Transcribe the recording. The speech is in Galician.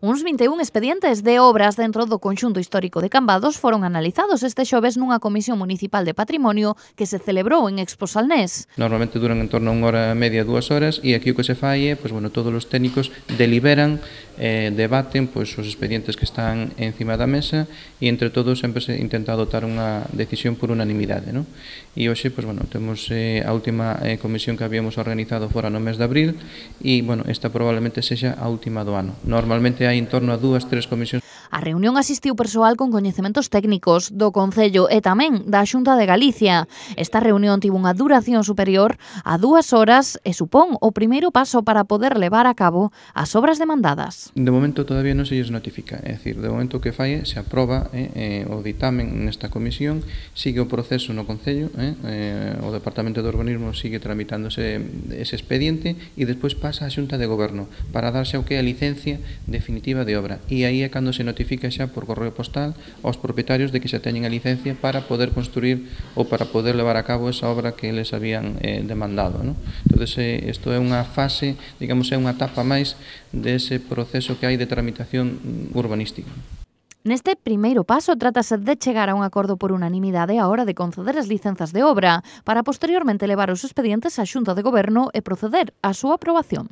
Uns 21 expedientes de obras dentro do conxunto histórico de Cambados foron analizados este xoves nunha comisión municipal de patrimonio que se celebrou en Expo Salnés. Normalmente duran en torno a 1 hora e media, 2 horas, e aquí o que se fai é, todos os técnicos deliberan, debaten os expedientes que están encima da mesa e entre todos sempre se intenta adoptar unha decisión por unanimidade, non? E hoxe, temos a última comisión que habíamos organizado fora no mes de abril e, esta probablemente sexa a última do ano. Normalmente hai en torno a 2-3 comisións. A reunión asistiu persoal con coñecementos técnicos do Concello e tamén da Xunta de Galicia. Esta reunión tivo unha duración superior a 2 horas e supón o primeiro paso para poder levar a cabo as obras demandadas. De momento todavía non se lles notifica, é dicir, de momento o que fai se aproba o ditamen nesta comisión, sigue o proceso no Concello, o Departamento de Urbanismo sigue tramitándose ese expediente e despois pasa á Xunta de Goberno para darse o que é a licencia definitiva de obra e aí é cando se notifica xa por correo postal aos propietarios de que xa teñen a licencia para poder construir ou para poder levar a cabo esa obra que eles habían demandado, non? Entón, isto é unha fase, digamos, é unha etapa máis dese proceso que hai de tramitación urbanística. Neste primeiro paso trátase de chegar a un acordo por unanimidade á hora de conceder as licenzas de obra para posteriormente levar os expedientes á Xunta de Goberno e proceder á súa aprobación.